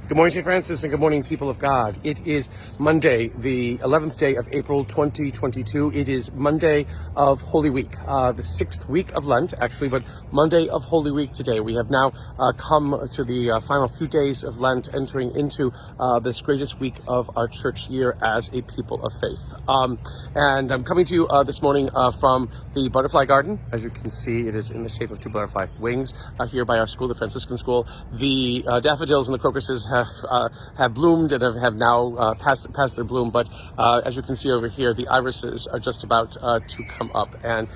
Good morning, St. Francis, and good morning, people of God. It is Monday, the 11th day of April, 2022. It is Monday of Holy Week, the 6th week of Lent, actually, but Monday of Holy Week today. We have now come to the final few days of Lent, entering into this greatest week of our church year as a people of faith. And I'm coming to you this morning from the Butterfly Garden. As you can see, it is in the shape of two butterfly wings here by our school, the Franciscan School. The daffodils and the crocuses have bloomed and have now passed their bloom, but as you can see over here, the irises are just about to come up, and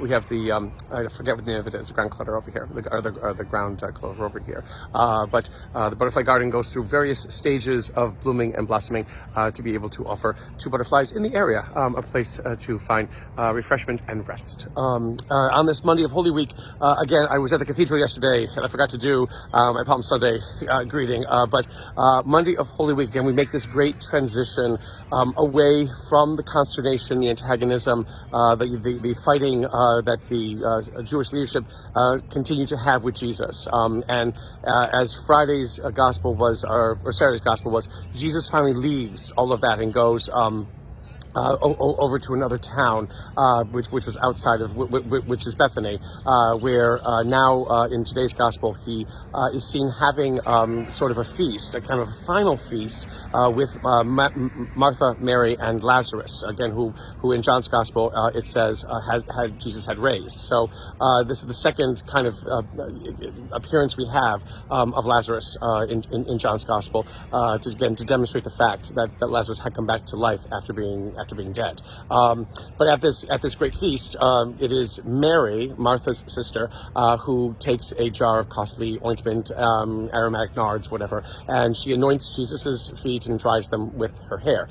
we have the I forget what the name of it is, the ground clutter over here, the ground clover over here. But the Butterfly Garden goes through various stages of blooming and blossoming to be able to offer to butterflies in the area a place to find refreshment and rest. On this Monday of Holy Week, again, I was at the cathedral yesterday and I forgot to do my Palm Sunday greeting. But Monday of Holy Week, again, we make this great transition away from the consternation, the antagonism, the fighting that the Jewish leadership continue to have with Jesus. And as Friday's gospel was, or Saturday's gospel was, Jesus finally leaves all of that and goes over to another town, which was outside of, which is Bethany, where now in today's gospel he is seen having sort of a feast, a kind of final feast with Martha, Mary, and Lazarus. Again, who in John's gospel it says Jesus had raised. So this is the second kind of appearance we have of Lazarus in John's gospel to demonstrate the fact that Lazarus had come back to life after being dead. But at this great feast, it is Mary, Martha's sister, who takes a jar of costly ointment, aromatic nards, whatever, and she anoints Jesus's feet and dries them with her hair.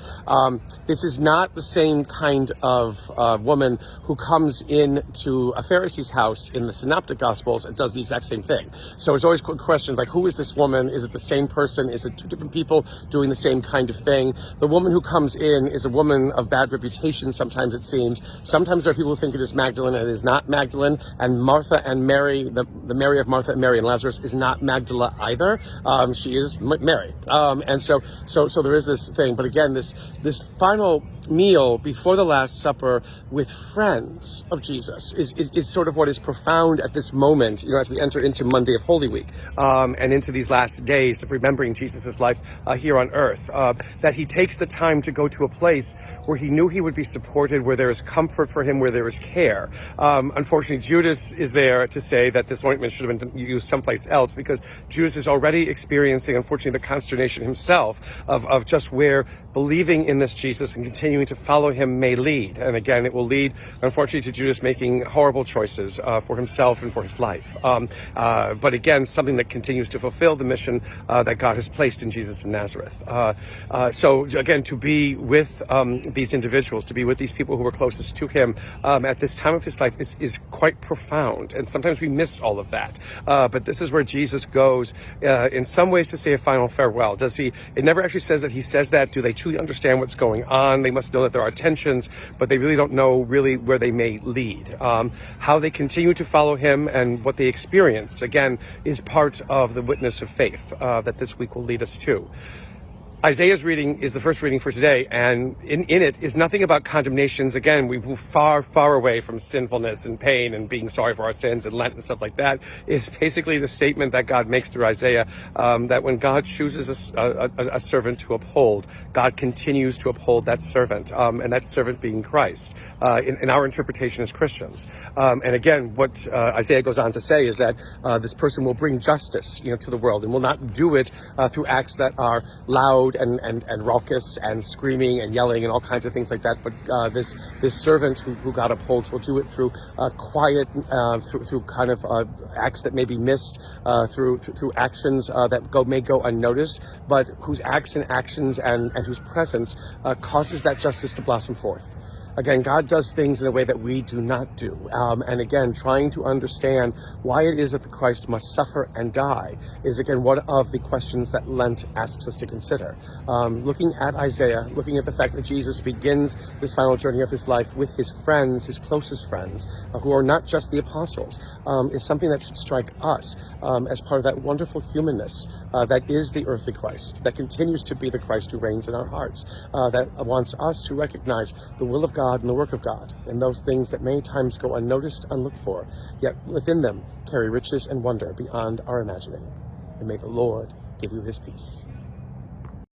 This is not the same kind of woman who comes into a Pharisee's house in the Synoptic Gospels and does the exact same thing. So it's always questions like, who is this woman? Is it the same person? Is it two different people doing the same kind of thing? The woman who comes in is a woman of bad reputation, sometimes it seems. Sometimes there are people who think it is Magdalene and it is not Magdalene. And Martha and Mary, the Mary of Martha and Mary and Lazarus, is not Magdala either. She is Mary. And so there is this thing. But again, this final meal before the Last Supper with friends of Jesus is sort of what is profound at this moment, as we enter into Monday of Holy Week, and into these last days of remembering Jesus' life here on earth, that he takes the time to go to a place where he knew he would be supported, where there is comfort for him, where there is care. Unfortunately, Judas is there to say that this ointment should have been used someplace else, because Judas is already experiencing, unfortunately, the consternation himself of just where believing in this Jesus and continuing to follow him may lead. And again, it will lead, unfortunately, to Judas making horrible choices for himself and for his life. But again, something that continues to fulfill the mission that God has placed in Jesus of Nazareth. So again, to be with these individuals, to be with these people who were closest to him at this time of his life is quite profound. And sometimes we miss all of that. But this is where Jesus goes in some ways to say a final farewell. Does he? It never actually says that he says that. Do they truly understand what's going on? They must know that there are tensions, but they really don't know really where they may lead. How they continue to follow him and what they experience, again, is part of the witness of faith that this week will lead us to. Isaiah's reading is the first reading for today, and in it is nothing about condemnations. Again, we've moved far, far away from sinfulness and pain and being sorry for our sins and Lent and stuff like that. It's basically the statement that God makes through Isaiah, that when God chooses a servant to uphold, God continues to uphold that servant, and that servant being Christ, in our interpretation as Christians. And again, what Isaiah goes on to say is that this person will bring justice, to the world, and will not do it through acts that are loud and raucous and screaming and yelling and all kinds of things like that. But this servant who God upholds will do it through quiet, through kind of acts that may be missed, through actions that may go unnoticed, but whose acts and actions and whose presence causes that justice to blossom forth. Again, God does things in a way that we do not do. And again, trying to understand why it is that the Christ must suffer and die is, again, one of the questions that Lent asks us to consider. Looking at Isaiah, looking at the fact that Jesus begins this final journey of his life with his friends, his closest friends, who are not just the apostles, is something that should strike us as part of that wonderful humanness that is the earthly Christ, that continues to be the Christ who reigns in our hearts, that wants us to recognize the will of God and the work of God, and those things that many times go unnoticed, unlooked for, yet within them carry riches and wonder beyond our imagining. And may the Lord give you his peace.